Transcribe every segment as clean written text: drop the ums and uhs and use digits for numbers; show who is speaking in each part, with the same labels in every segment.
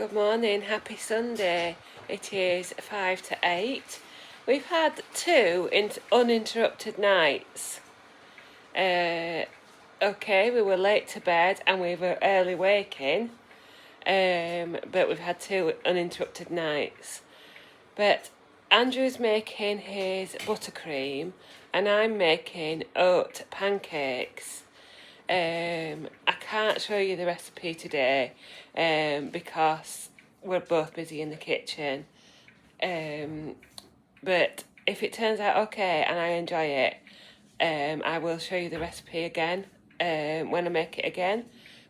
Speaker 1: Good morning, happy Sunday. It is 5 to 8. We've had two uninterrupted nights. Okay, we were late to bed and we were early waking. But we've had two uninterrupted nights. But Andrew's making his buttercream and I'm making oat pancakes. I can't show you the recipe today because we're both busy in the kitchen. But if it turns out okay and I enjoy it, I will show you the recipe again when I make it again.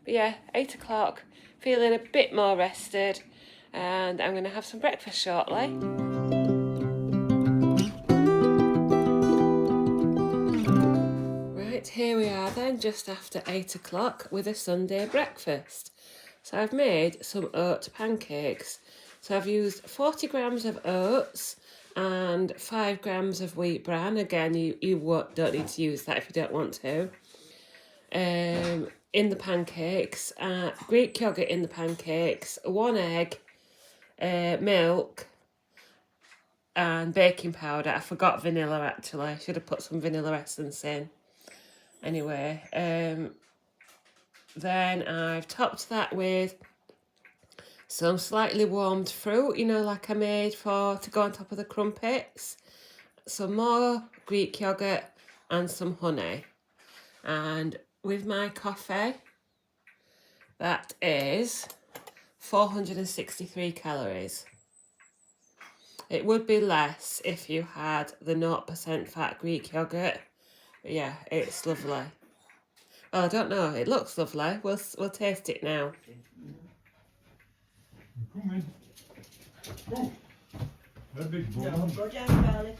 Speaker 1: But yeah, 8 o'clock, feeling a bit more rested, and I'm going to have some breakfast shortly. Here we are then, just after 8 o'clock with a Sunday breakfast. So I've made some oat pancakes. So I've used 40 grams of oats and 5 grams of wheat bran. Again, you don't need to use that if you don't want to. In the pancakes, Greek yogurt in the pancakes, 1 egg, milk and baking powder. I forgot vanilla actually, I should have put some vanilla essence in. Anyway, then I've topped that with some slightly warmed fruit, you know, like I made to go on top of the crumpets. Some more Greek yogurt and some honey. And with my coffee, that is 463 calories. It would be less if you had the 0% fat Greek yogurt. But yeah, it's lovely. Well, I don't know. It looks lovely. We'll taste it now.
Speaker 2: Come in. Go. That big bones.
Speaker 3: No, go down, darling.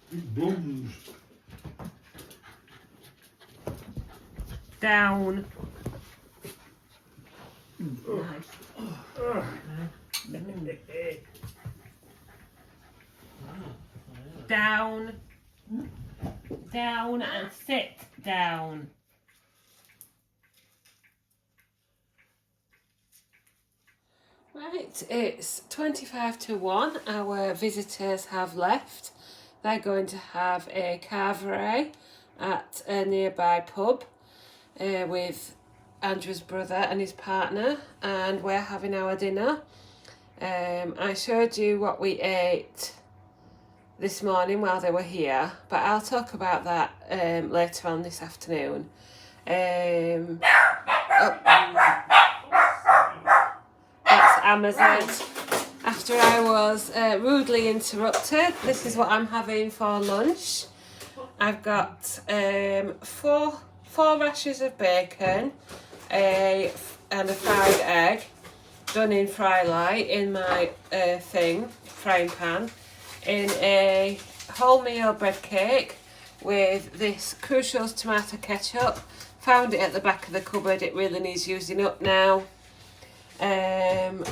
Speaker 2: Big bones.
Speaker 1: Down.
Speaker 3: Nice.
Speaker 1: Down. Down and sit down. Right, it's 25 to 1. Our visitors have left. They're going to have a carvery at a nearby pub with Andrew's brother and his partner, and we're having our dinner. I showed you what we ate this morning while they were here, but I'll talk about that later on this afternoon. That's Amazon. After I was rudely interrupted, this is what I'm having for lunch. I've got four rashers of bacon and a fried egg done in fry light in my frying pan, in a wholemeal bread cake with this Crucial's tomato ketchup. Found it at the back of the cupboard, it really needs using up now. And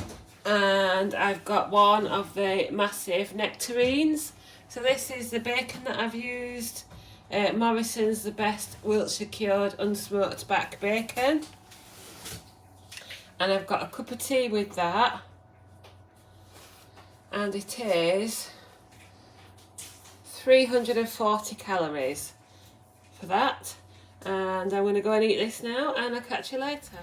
Speaker 1: I've got one of the massive nectarines. So this is the bacon that I've used. Morrison's the best Wiltshire cured unsmoked back bacon. And I've got a cup of tea with that. And it is 340 calories for that. And I'm going to go and eat this now, and I'll catch you later.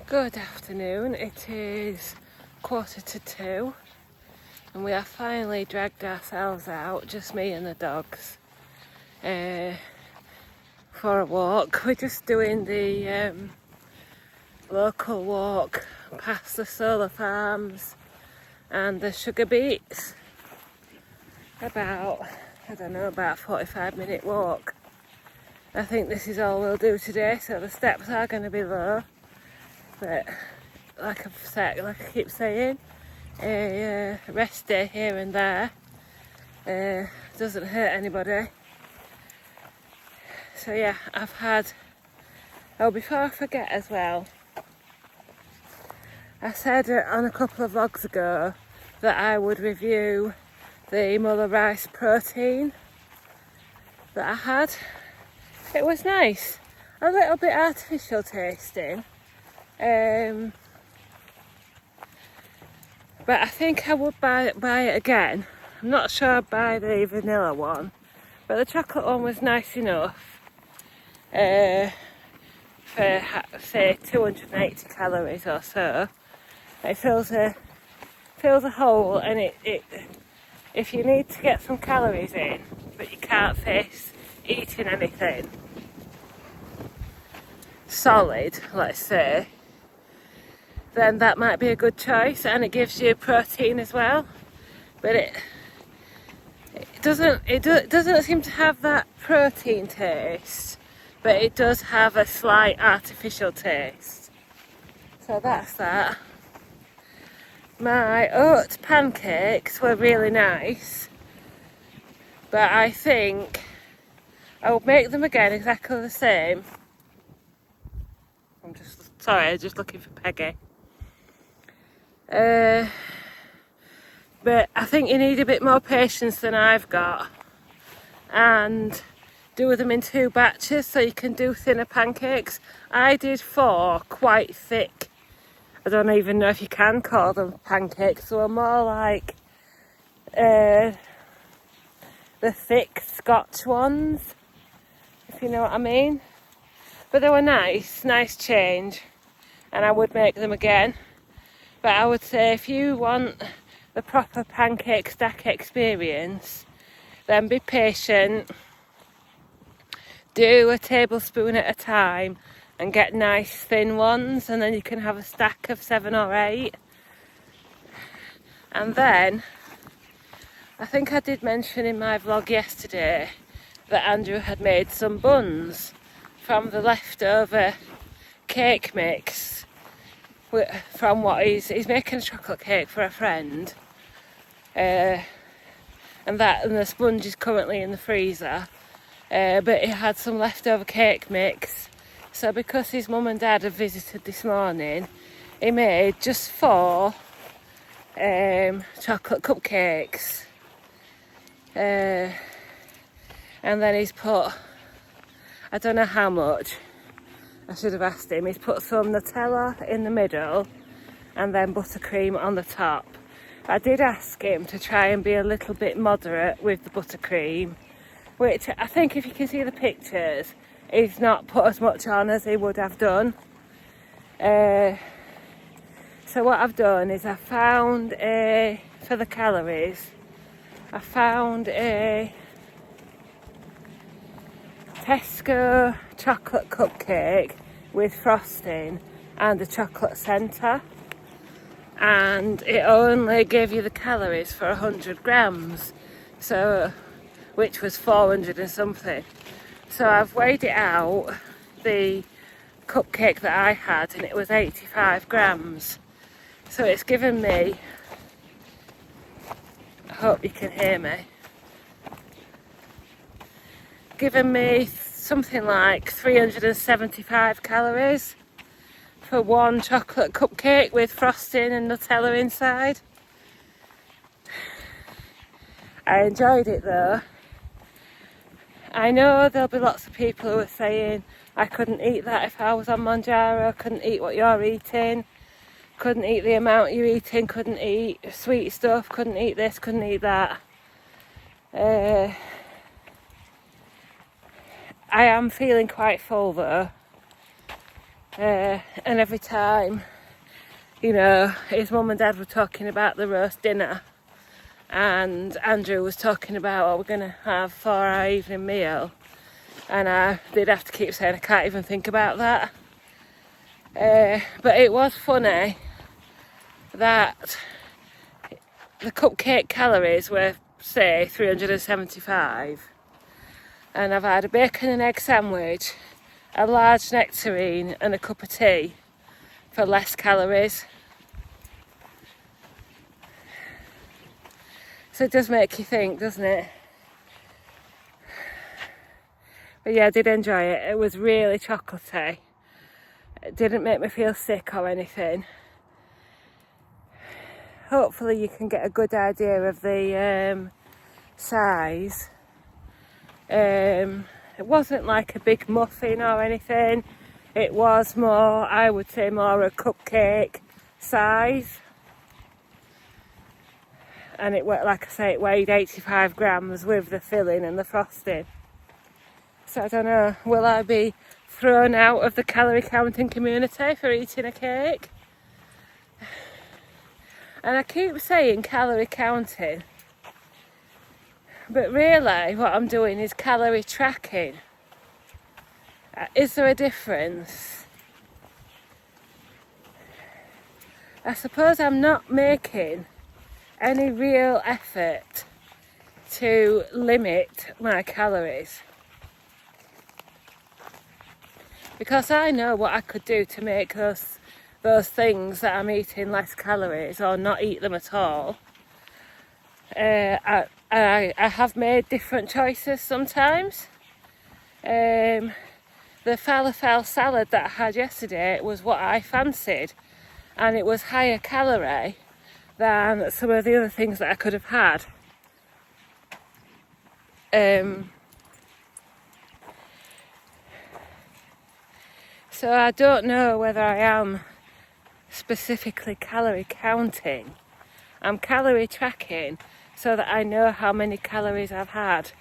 Speaker 1: Good afternoon, it is 1:45 and we have finally dragged ourselves out, just me and the dogs, for a walk. We're just doing the local walk past the solar farms and the sugar beets. About a 45-minute walk. I think this is all we'll do today, so the steps are going to be low. But like I keep saying, a rest day here and there doesn't hurt anybody. So yeah, before I forget as well, I said on a couple of vlogs ago that I would review the Muller rice protein that I had. It was nice, a little bit artificial tasting. But I think I would buy it again. I'm not sure I'd buy the vanilla one, but the chocolate one was nice enough for say 280 calories or so. It fills a hole, and it if you need to get some calories in but you can't face eating anything solid, let's say, then that might be a good choice, and it gives you protein as well. But it doesn't seem to have that protein taste, but it does have a slight artificial taste. So that's that. My oat pancakes were really nice, but I think I will make them again exactly the same. I'm just looking for Peggy. But I think you need a bit more patience than I've got, and do them in 2 batches so you can do thinner pancakes. I did 4 quite thick. I don't even know if you can call them pancakes. They were more like the thick Scotch ones, if you know what I mean. But they were nice change, and I would make them again. But I would say if you want the proper pancake stack experience, then be patient, do a tablespoon at a time and get nice thin ones, and then you can have a stack of 7 or 8. And then I think I did mention in my vlog yesterday that Andrew had made some buns from the leftover cake mix from what he's making a chocolate cake for a friend, and the sponge is currently in the freezer, but he had some leftover cake mix. So because his mum and dad have visited this morning, he made just 4 chocolate cupcakes, and then he's put, I don't know how much, I should have asked him, he's put some Nutella in the middle and then buttercream on the top. I did ask him to try and be a little bit moderate with the buttercream, which I think if you can see the pictures, he's not put as much on as he would have done. So what I've done is I found for the calories, I found a Tesco chocolate cupcake with frosting and a chocolate centre, and it only gave you the calories for 100 grams, so which was 400 and something. So I've weighed it out, the cupcake that I had, and it was 85 grams. So it's given me, I hope you can hear me, given me something like 375 calories for 1 chocolate cupcake with frosting and Nutella inside. I enjoyed it though. I know there'll be lots of people who are saying I couldn't eat that if I was on Mounjaro, couldn't eat what you're eating, couldn't eat the amount you're eating, couldn't eat sweet stuff, couldn't eat this, couldn't eat that. I am feeling quite full though, and every time, you know, his mum and dad were talking about the roast dinner, and Andrew was talking about what we're going to have for our evening meal, and I did have to keep saying I can't even think about that. But it was funny that the cupcake calories were, say, 375, and I've had a bacon and egg sandwich, a large nectarine and a cup of tea for less calories. So it does make you think, doesn't it? But yeah, I did enjoy it. It was really chocolatey. It didn't make me feel sick or anything. Hopefully you can get a good idea of the size. It wasn't like a big muffin or anything. It was more, I would say, more a cupcake size. and like I say, it weighed 85 grams with the filling and the frosting. So I don't know, will I be thrown out of the calorie counting community for eating a cake? And I keep saying calorie counting, but really what I'm doing is calorie tracking. Is there a difference? I suppose I'm not making any real effort to limit my calories, because I know what I could do to make those things that I'm eating less calories or not eat them at all. I have made different choices sometimes. The falafel salad that I had yesterday was what I fancied, and it was higher calorie than some of the other things that I could have had. So I don't know whether I am specifically calorie counting. I'm calorie tracking so that I know how many calories I've had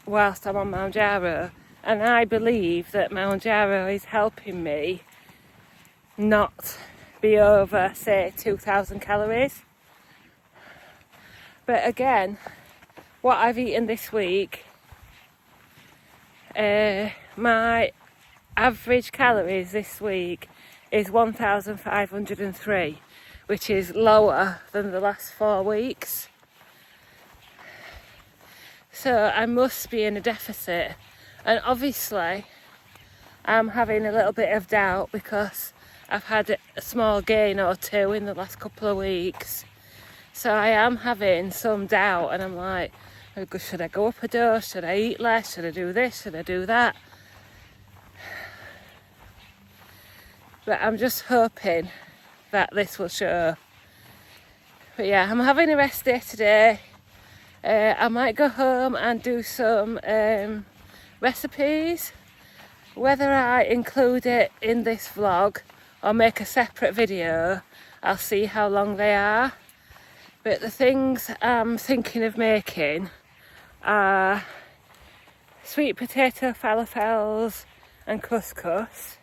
Speaker 1: whilst I'm on Mounjaro, and I believe that Mounjaro is helping me not be over, say, 2,000 calories. But again, what I've eaten this week, my average calories this week is 1,503, which is lower than the last 4 weeks. So I must be in a deficit, and obviously I'm having a little bit of doubt because I've had a small gain or two in the last couple of weeks. So I am having some doubt, and I'm like, should I go up a dose? Should I eat less? Should I do this? Should I do that? But I'm just hoping that this will show. But yeah, I'm having a rest day today. I might go home and do some recipes. Whether I include it in this vlog or make a separate video, I'll see how long they are. But the things I'm thinking of making are sweet potato falafels and couscous,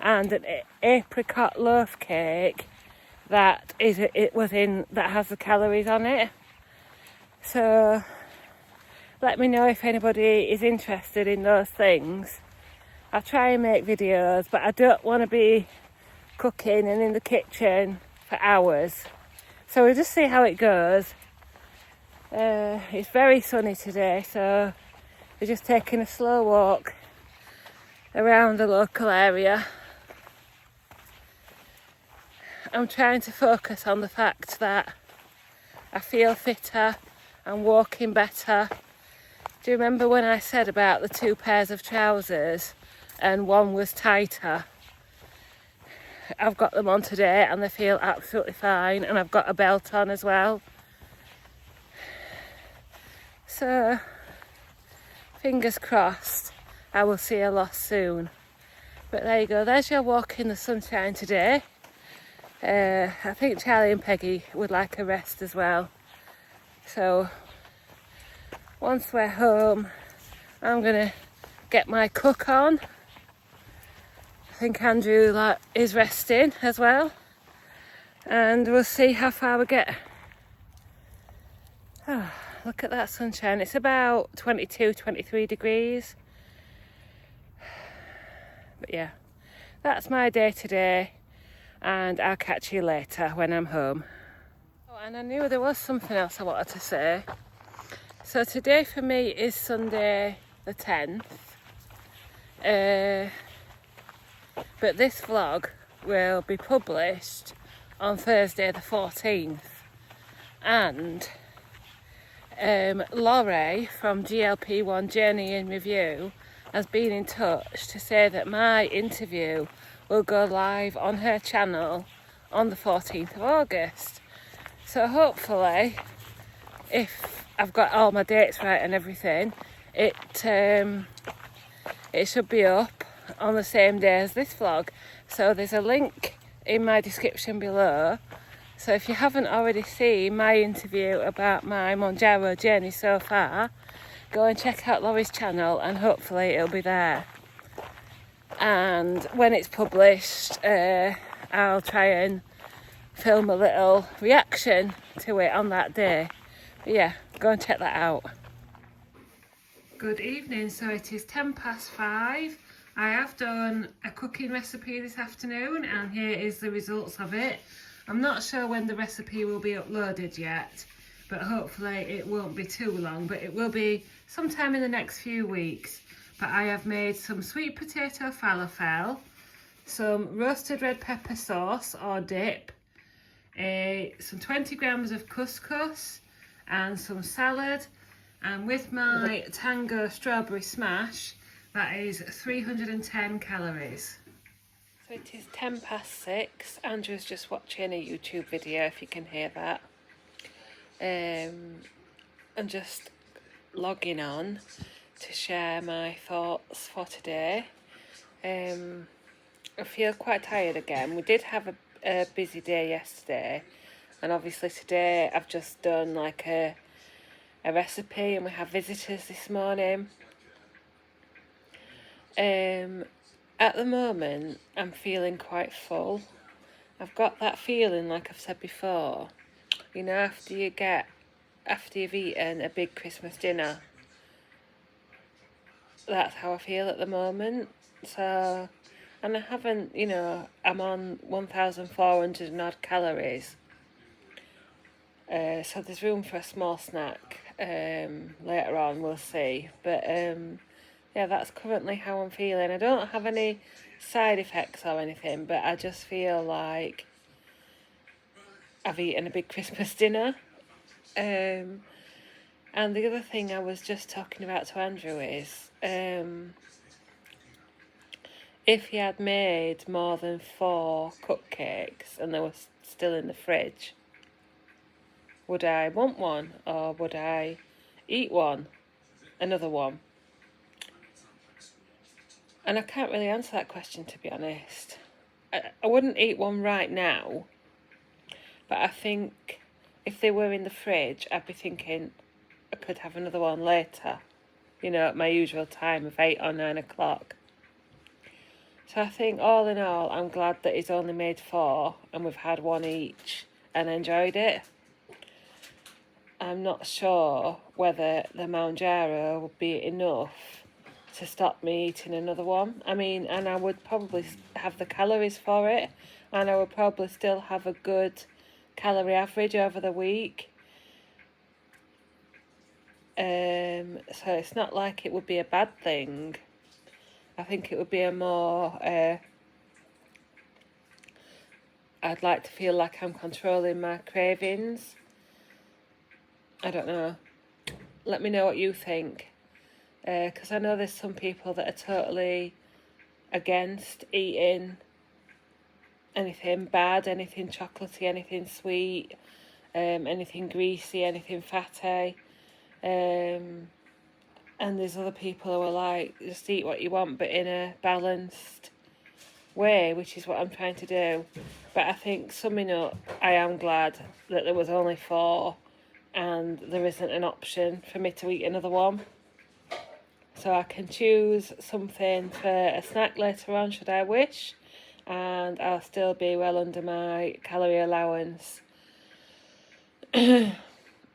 Speaker 1: and an apricot loaf cake that has the calories on it. So let me know if anybody is interested in those things. I'll try and make videos, but I don't want to be cooking and in the kitchen for hours. So we'll just see how it goes. It's very sunny today, so we're just taking a slow walk around the local area. I'm trying to focus on the fact that I feel fitter and walking better. Do you remember when I said about the 2 pairs of trousers and one was tighter? I've got them on today and they feel absolutely fine, and I've got a belt on as well. So fingers crossed I will see a loss soon. But there you go, there's your walk in the sunshine today. I think Charlie and Peggy would like a rest as well. So once we're home, I'm gonna get my cook on. I think Andrew is resting as well, and we'll see how far we get. Oh, look at that sunshine. It's about 22, 23 degrees. But yeah, that's my day today, and I'll catch you later when I'm home. Oh, and I knew there was something else I wanted to say. So today for me is Sunday the 10th. But this vlog will be published on Thursday the 14th. And Laurie from GLP-1 Journey in Review has been in touch to say that my interview will go live on her channel on the 14th of August. So hopefully, if I've got all my dates right and everything, it should be up on the same day as this vlog. So there's a link in my description below So if you haven't already seen my interview about my Mounjaro journey so far, go and check out Laurie's channel and hopefully it'll be there. And when it's published, I'll try and film a little reaction to it on that day. But yeah, go and check that out. Good evening, so it is 5:10. I have done a cooking recipe this afternoon and here is the results of it. I'm not sure when the recipe will be uploaded yet, but hopefully it won't be too long, but it will be sometime in the next few weeks. But I have made some sweet potato falafel, some roasted red pepper sauce or dip, some 20 grams of couscous and some salad, and with my Tango strawberry smash, that is 310 calories. So it is 6:10. Andrew's just watching a YouTube video, if you can hear that. I'm just logging on to share my thoughts for today. I feel quite tired again. We did have a busy day yesterday, and obviously today I've just done like a recipe and we have visitors this morning. At the moment I'm feeling quite full. I've got that feeling, like I've said before, you know, after you've eaten a big Christmas dinner, that's how I feel at the moment. So, and I haven't, you know, I'm on 1,400 and odd calories, so there's room for a small snack later on, we'll see. But yeah, that's currently how I'm feeling. I don't have any side effects or anything, but I just feel like I've eaten a big Christmas dinner. And the other thing I was just talking about to Andrew is, if he had made more than 4 cupcakes and they were still in the fridge, would I want one or would I eat another one? And I can't really answer that question, to be honest. I wouldn't eat one right now, but I think if they were in the fridge, I'd be thinking I could have another one later, you know, at my usual time of 8 or 9 o'clock. So I think all in all, I'm glad that he's only made 4 and we've had one each and enjoyed it. I'm not sure whether the Mounjaro would be enough to stop me eating another one. I mean, and I would probably have the calories for it, and I would probably still have a good calorie average over the week. So it's not like it would be a bad thing. I think it would be a more, I'd like to feel like I'm controlling my cravings. I don't know. Let me know what you think. Because I know there's some people that are totally against eating anything bad, anything chocolatey, anything sweet, anything greasy, anything fatty. And there's other people who are like, just eat what you want, but in a balanced way, which is what I'm trying to do. But I think, summing up, I am glad that there was only 4 and there isn't an option for me to eat another one. So I can choose something for a snack later on, should I wish, and I'll still be well under my calorie allowance. At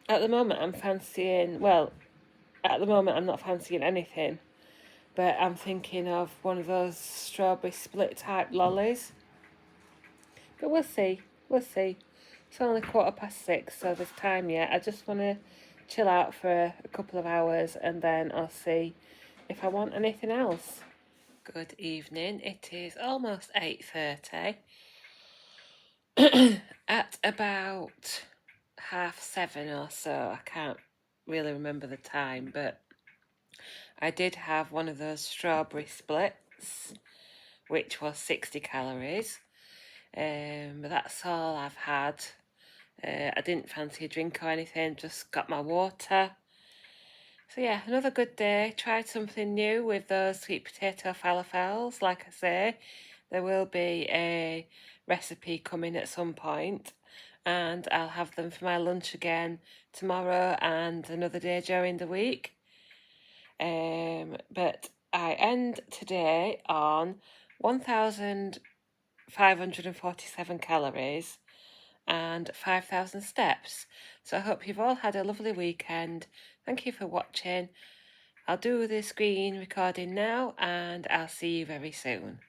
Speaker 1: the moment I'm fancying, well, at the moment I'm not fancying anything, but I'm thinking of one of those strawberry split type lollies. But we'll see. It's only 6:15, so there's time yet. I just want to chill out for a couple of hours and then I'll see if I want anything else. Good evening. It is almost 8:30. At about 7:30 or so, I can't really remember the time, but I did have one of those strawberry splits, which was 60 calories. But that's all I've had. I didn't fancy a drink or anything, just got my water. So yeah, another good day. Tried something new with those sweet potato falafels. Like I say, there will be a recipe coming at some point. and I'll have them for my lunch again tomorrow and another day during the week. But I end today on 1,547 calories and 5,000 steps. So I hope you've all had a lovely weekend. Thank you for watching. I'll do the screen recording now and I'll see you very soon.